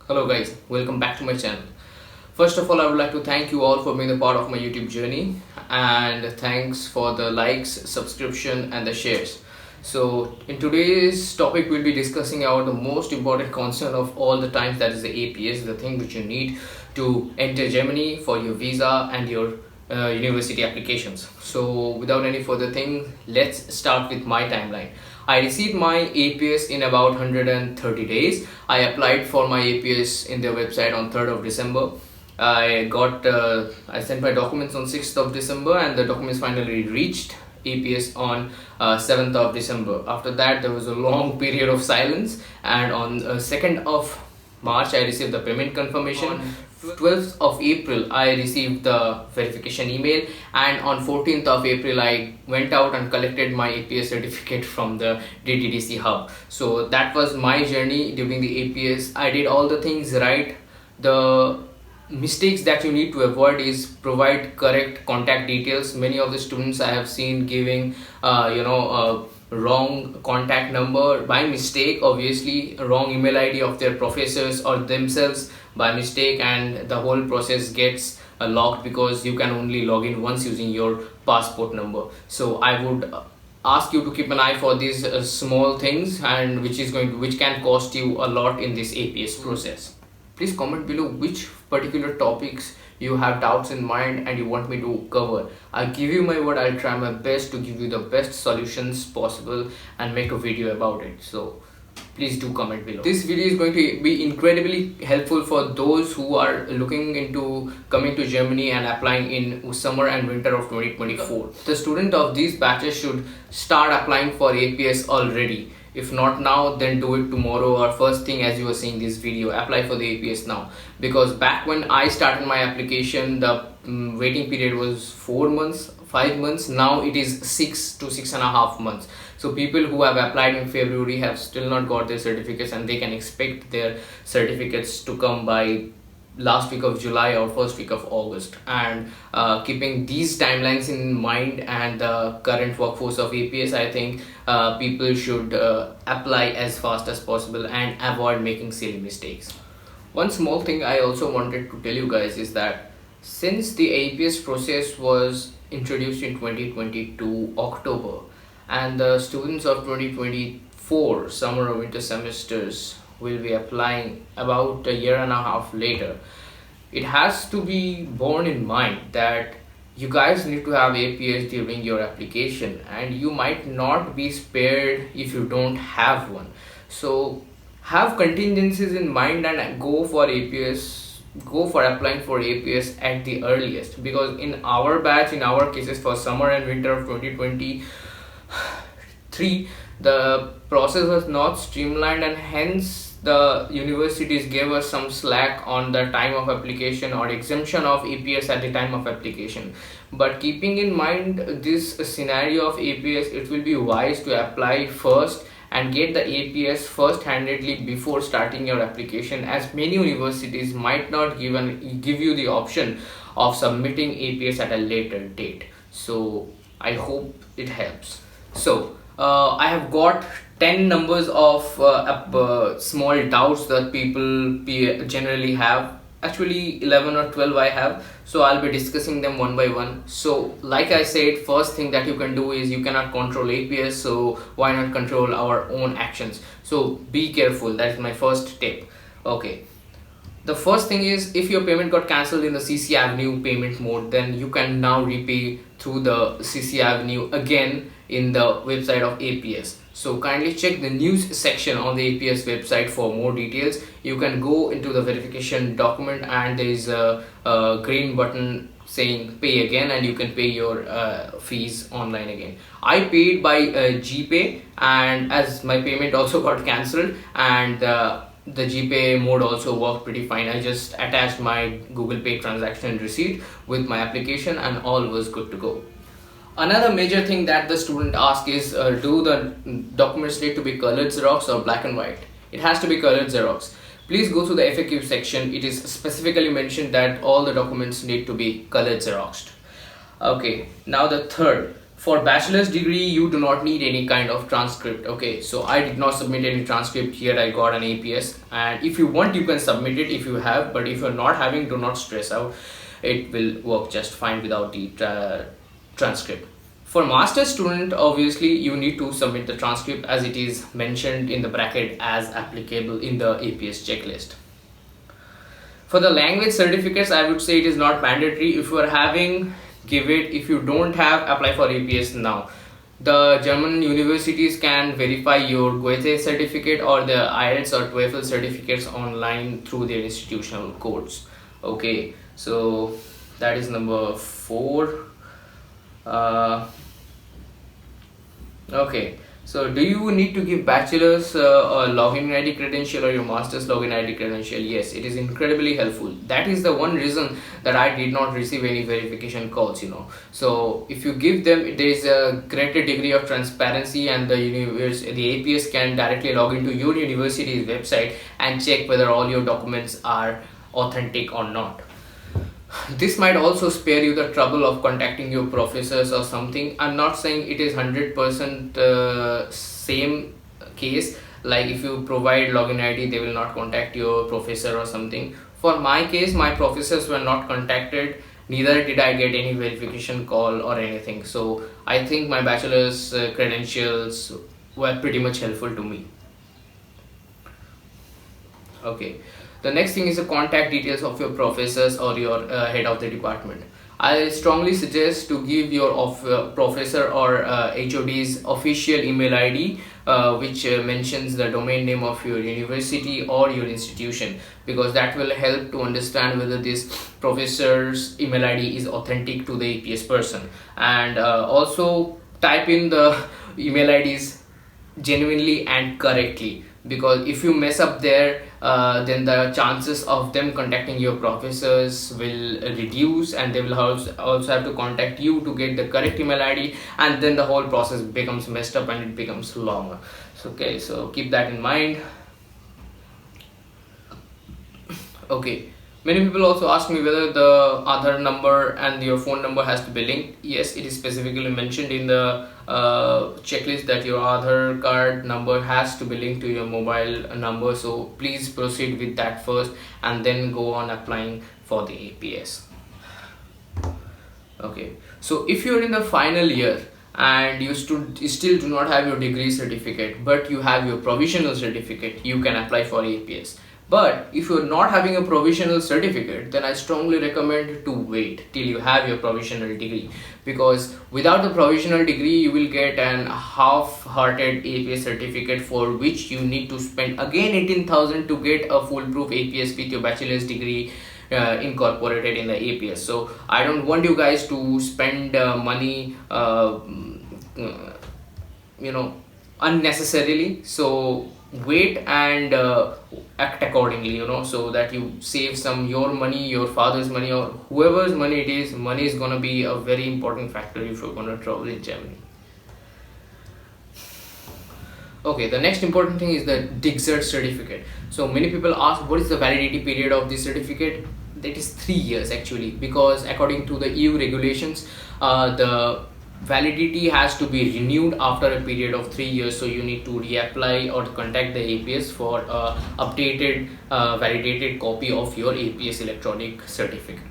Hello guys, welcome back to my channel. First of all, I would like to thank you all for being a part of my YouTube journey, and thanks for the likes, subscription and the shares. So in today's topic we'll be discussing about the most important concern of all the times, that is the APS, the thing which you need to enter Germany for your visa and your university applications. So without any further thing, let's start with my timeline. I received my APS in about 130 days. I applied for my APS in their website on 3rd of December. I sent my documents on 6th of December and the documents finally reached APS on 7th of December. After that there was a long period of silence, and on 2nd of March I received the payment confirmation. On 12th of April I received the verification email, and on 14th of April I went out and collected my APS certificate from the DTDC hub. So that was my journey during the APS. I did all the things right. The mistakes that you need to avoid is provide correct contact details. Many of the students I have seen giving wrong contact number by mistake, obviously a wrong email ID of their professors or themselves by mistake, and the whole process gets locked because you can only log in once using your passport number. So I would ask you to keep an eye for these small things, and which can cost you a lot in this APS process. Please comment below which particular topics you have doubts in mind and you want me to cover. I give you my word, I'll try my best to give you the best solutions possible and make a video about it. So please do comment below. This video is going to be incredibly helpful for those who are looking into coming to Germany and applying in summer and winter of 2024. The student of these batches should start applying for APS already. If not now, then do it tomorrow or first thing as you are seeing this video. Apply for the APS now, because back when I started my application the waiting period was 4 months, 5 months. Now it is 6 to 6.5 months. So people who have applied in February have still not got their certificates, and they can expect their certificates to come by last week of July or first week of August. And keeping these timelines in mind and the current workforce of APS, I think people should apply as fast as possible and avoid making silly mistakes. One small thing I also wanted to tell you guys is that since the APS process was introduced in 2022 October, and the students of 2024 summer or winter semesters will be applying about a year and a half later, it has to be borne in mind that you guys need to have APS during your application, and you might not be spared if you don't have one. So have contingencies in mind and go for APS, go for applying for APS at the earliest, because in our batch, in our cases for summer and winter of 2023, the process was not streamlined, and hence the universities gave us some slack on the time of application or exemption of APS at the time of application. But keeping in mind this scenario of APS, it will be wise to apply first and get the APS first-handedly before starting your application, as many universities might not give you the option of submitting APS at a later date. So I hope it helps. So I have got 10 numbers of small doubts that people generally have. Actually 11 or 12 I have, so I'll be discussing them one by one. So like I said, first thing that you can do is you cannot control APS, so why not control our own actions? So be careful, that is my first tip. Okay, the first thing is, if your payment got cancelled in the CC Avenue payment mode, then you can now repay through the CC Avenue again in the website of APS. So kindly check the news section on the APS website for more details. You can go into the verification document and there is a green button saying pay again, and you can pay your fees online again. I paid by GPay, and as my payment also got cancelled, and the GPay mode also worked pretty fine. I just attached my Google Pay transaction receipt with my application and all was good to go. Another major thing that the student asks is, do the documents need to be colored Xerox or black and white? It has to be colored Xerox. Please go to the FAQ section. It is specifically mentioned that all the documents need to be colored Xeroxed. Okay, now the third. For bachelor's degree, you do not need any kind of transcript. Okay, so I did not submit any transcript here. I got an APS, and if you want, you can submit it if you have, but if you're not having, do not stress out. It will work just fine without the transcript. For master's student, obviously you need to submit the transcript as it is mentioned in the bracket as applicable in the APS checklist. For the language certificates, I would say it is not mandatory. If you are having, give it. If you don't have, apply for APS now. The German universities can verify your Goethe certificate or the IELTS or TOEFL certificates online through their institutional codes. Okay, so that is number 4. Okay, so do you need to give bachelor's login ID credential or your master's login ID credential? Yes, it is incredibly helpful. That is the one reason that I did not receive any verification calls, So if you give them, there is a greater degree of transparency, and the APS can directly log into your university's website and check whether all your documents are authentic or not. This might also spare you the trouble of contacting your professors or something. I'm not saying it is 100% same case, like if you provide login ID they will not contact your professor or something. For my case, my professors were not contacted, neither did I get any verification call or anything. So I think my bachelor's credentials were pretty much helpful to me. Okay, the next thing is the contact details of your professors or your head of the department. I strongly suggest to give your professor or HOD's official email ID, which mentions the domain name of your university or your institution, because that will help to understand whether this professor's email ID is authentic to the APS person. And also type in the email IDs genuinely and correctly, because if you mess up there, then the chances of them contacting your professors will reduce, and they will also have to contact you to get the correct email ID, and then the whole process becomes messed up and it becomes longer. So, okay, so keep that in mind. Okay, many people also ask me whether the Aadhaar number and your phone number has to be linked. Yes, it is specifically mentioned in the checklist that your Aadhaar card number has to be linked to your mobile number. So please proceed with that first and then go on applying for the APS. Okay, so if you're in the final year and you still do not have your degree certificate, but you have your provisional certificate, you can apply for APS. But if you're not having a provisional certificate, then I strongly recommend to wait till you have your provisional degree, because without the provisional degree you will get an half-hearted APS certificate for which you need to spend again 18,000 to get a foolproof APS with your bachelor's degree incorporated in the APS. So I don't want you guys to spend money unnecessarily. So wait and act accordingly, so that you save some your money, your father's money, or whoever's money it is. Money is going to be a very important factor if you're going to travel in Germany. Okay, the next important thing is the DHL certificate. So many people ask, what is the validity period of this certificate? That is 3 years actually, because according to the EU regulations, the validity has to be renewed after a period of 3 years. So you need to reapply or contact the APS for updated validated copy of your APS electronic certificate.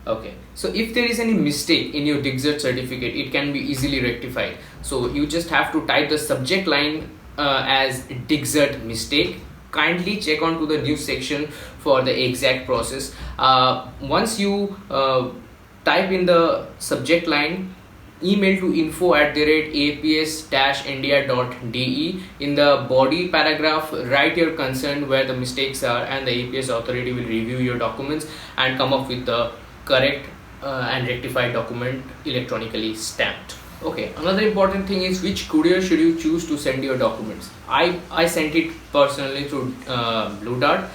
Okay, so if there is any mistake in your DHL certificate, it can be easily rectified. So you just have to type the subject line as DHL mistake. Kindly check on to the news section for the exact process. Once you type in the subject line, email to info@aps-india.de. In the body paragraph, write your concern where the mistakes are, and the APS authority will review your documents and come up with the correct and rectified document electronically stamped. Okay, another important thing is which courier should you choose to send your documents. I sent it personally through Blue Dart.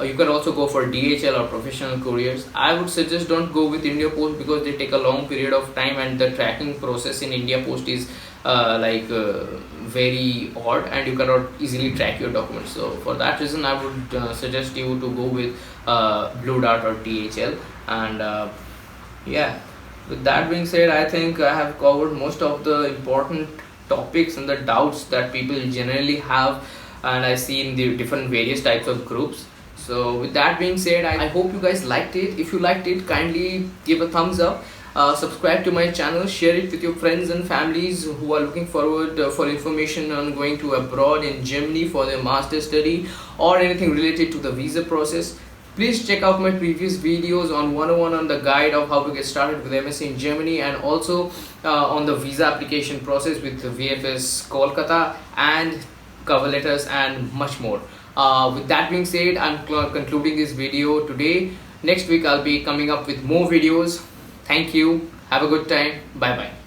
You can also go for DHL or professional couriers. I would suggest don't go with India Post, because they take a long period of time, and the tracking process in India Post is very odd, and you cannot easily track your documents. So for that reason, I would suggest you to go with Blue Dart or DHL. And yeah, With that being said, I think I have covered most of the important topics and the doubts that people generally have, and I see in the different various types of groups. So with that being said, I hope you guys liked it. If you liked it, kindly give a thumbs up. Subscribe to my channel, share it with your friends and families who are looking forward for information on going to abroad in Germany for their master study or anything related to the visa process. Please check out my previous videos on 101 on the guide of how to get started with MSc in Germany, and also on the visa application process with the VFS Kolkata and cover letters and much more. With that being said, I'm concluding this video today. Next week I'll be coming up with more videos. Thank you. Have a good time. Bye bye.